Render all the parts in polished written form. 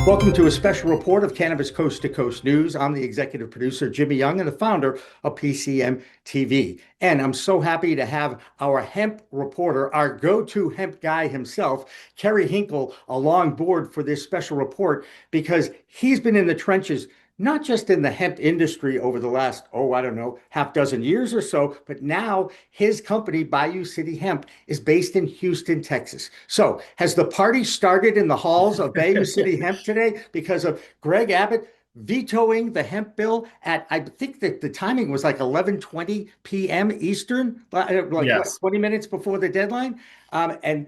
Welcome to a special report of Cannabis Coast to Coast News. I'm the executive producer, Jimmy Young, and the founder of PCM TV. And I'm so happy to have our hemp reporter, our go-to hemp guy himself, Kerry Hinkle, along board for this special report because he's been in the trenches not just in the hemp industry over the last, I don't know, half dozen years or so, but now his company, Bayou City Hemp, is based in Houston, Texas. So has the party started in the halls of Bayou City Hemp today because of Greg Abbott vetoing the hemp bill at, I think that the timing was like 11:20 p.m. Eastern, like what, Yes. 20 minutes before the deadline? And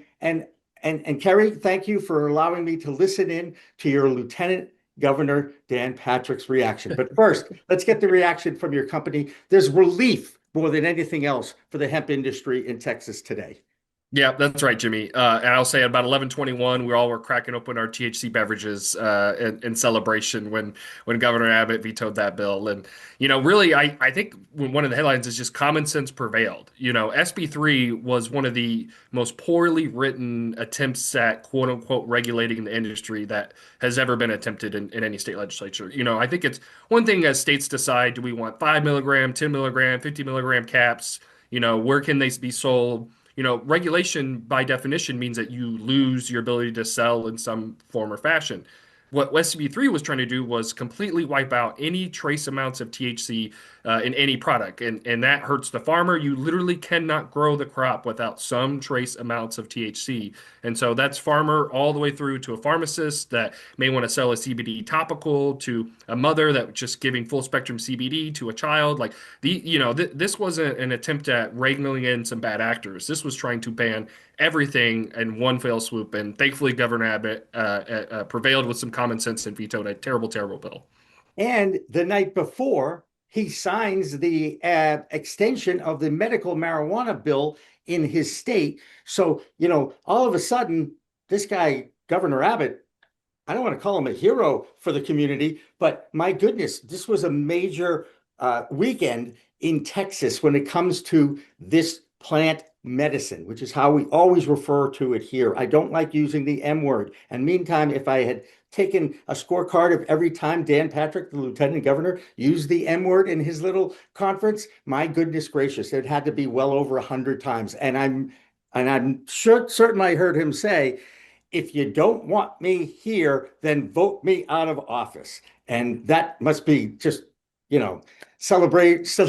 Kerry, thank you for allowing me to listen in to your Lieutenant Governor Dan Patrick's reaction. But first, let's get the reaction from your company. There's relief more than anything else for the hemp industry in Texas today. Yeah, that's right, Jimmy. And I'll say at about 11:21, we all were cracking open our THC beverages in celebration when Governor Abbott vetoed that bill. And really, I think one of the headlines is just common sense prevailed. SB3 was one of the most poorly written attempts at quote unquote regulating the industry that has ever been attempted in any state legislature. I think it's one thing as states decide, do we want 5 milligram, 10 milligram, 50 milligram caps? Where can they be sold? Regulation by definition means that you lose your ability to sell in some form or fashion. What SB3 was trying to do was completely wipe out any trace amounts of THC in any product, and that hurts the farmer. You literally cannot grow the crop without some trace amounts of THC, and so that's farmer all the way through to a pharmacist that may want to sell a CBD topical, to a mother that just giving full spectrum CBD to a child. Like this wasn't an attempt at wrangling in some bad actors. This was trying to ban everything in one fell swoop. And thankfully, Governor Abbott prevailed with some common sense and vetoed a terrible, terrible bill. And the night before, he signs the extension of the medical marijuana bill in his state. So, all of a sudden, this guy, Governor Abbott, I don't want to call him a hero for the community, but my goodness, this was a major weekend in Texas when it comes to this plant medicine, which is how we always refer to it here. I don't like using the M word. And meantime, if I had taken a scorecard of every time Dan Patrick, the lieutenant governor, used the M word in his little conference, my goodness gracious, it had to be well over 100 times. And I'm sure certain I heard him say, if you don't want me here, then vote me out of office. And that must be just, you know, celebration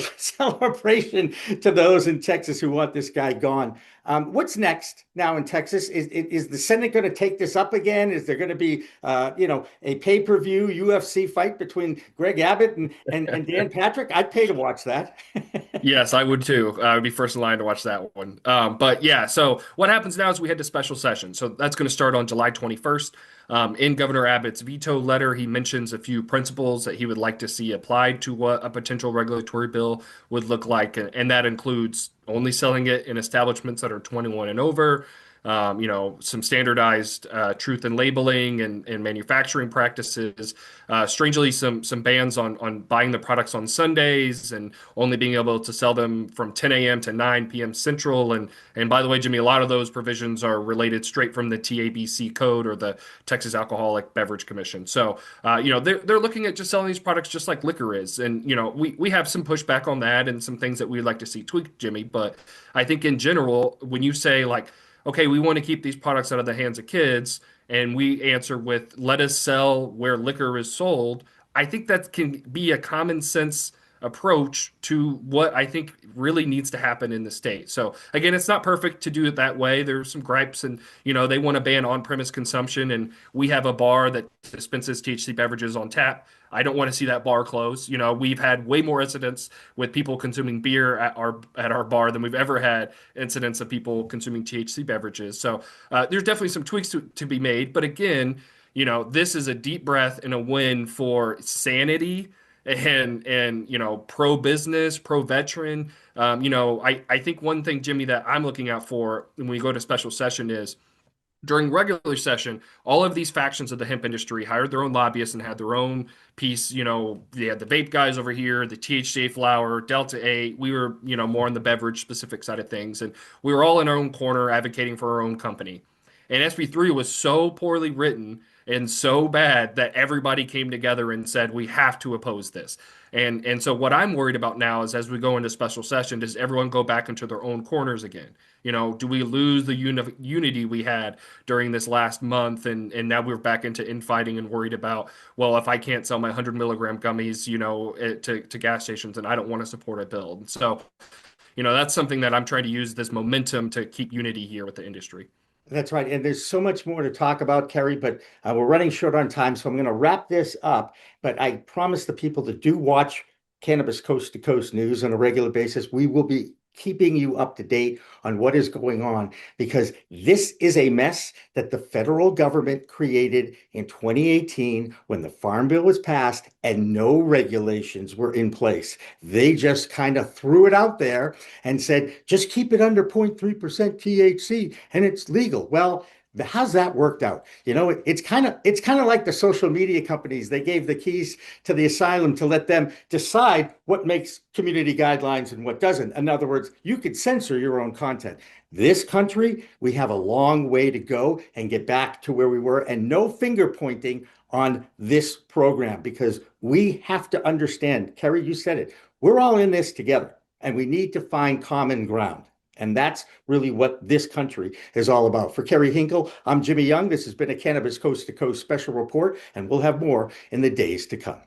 to those in Texas who want this guy gone. What's next now in Texas? Is the Senate going to take this up again? Is there going to be, a pay-per-view UFC fight between Greg Abbott and Dan Patrick? I'd pay to watch that. Yes, I would too. I would be first in line to watch that one. But yeah, so what happens now is we head to special session. So that's going to start on July 21st. In Governor Abbott's veto letter, he mentions a few principles that he would like to see applied to what a potential regulatory bill would look like. And that includes only selling it in establishments that are 21 and over, some standardized truth in labeling and manufacturing practices. Strangely, some bans on buying the products on Sundays and only being able to sell them from 10 a.m. to 9 p.m. Central. And by the way, Jimmy, a lot of those provisions are related straight from the TABC code or the Texas Alcoholic Beverage Commission. So, they're looking at just selling these products just like liquor is. And, we have some pushback on that and some things that we'd like to see tweaked, Jimmy. But I think in general, when you say like, okay, we want to keep these products out of the hands of kids, and we answer with, let us sell where liquor is sold. I think that can be a common sense approach to what I think really needs to happen in the state. So again, it's not perfect to do it that way. There's some gripes and, they want to ban on-premise consumption, and we have a bar that dispenses THC beverages on tap. I don't want to see that bar close. We've had way more incidents with people consuming beer at our bar than we've ever had incidents of people consuming THC beverages. So there's definitely some tweaks to be made. But again, this is a deep breath and a win for sanity and pro business, pro veteran. I think one thing, Jimmy, that I'm looking out for when we go to special session is during regular session, all of these factions of the hemp industry hired their own lobbyists and had their own piece. They had the vape guys over here, the THCA flower, Delta 8. We were, more on the beverage specific side of things. And we were all in our own corner advocating for our own company. And SB3 was so poorly written and so bad that everybody came together and said, we have to oppose this. And so what I'm worried about now is as we go into special session, does everyone go back into their own corners again? You know, do we lose the unity we had during this last month, and now we're back into infighting and worried about, well, if I can't sell my 100 milligram gummies, you know, to gas stations, and I don't want to support a bill. And so, you know, that's something that I'm trying to use this momentum to keep unity here with the industry. That's right. And there's so much more to talk about, Kerry, but we're running short on time. So I'm going to wrap this up. But I promise the people that do watch Cannabis Coast to Coast news on a regular basis, we will be keeping you up to date on what is going on, because this is a mess that the federal government created in 2018 when the Farm Bill was passed and no regulations were in place. They just kind of threw it out there and said, just keep it under 0.3% THC and it's legal. Well, how's that worked out? You know, it's kind of like the social media companies. They gave the keys to the asylum to let them decide what makes community guidelines and what doesn't. In other words, you could censor your own content. This country, we have a long way to go and get back to where we were, and no finger pointing on this program, because we have to understand, Kerry, you said it, we're all in this together and we need to find common ground. And that's really what this country is all about. For Kerry Hinkle, I'm Jimmy Young. This has been a Cannabis Coast to Coast special report, and we'll have more in the days to come.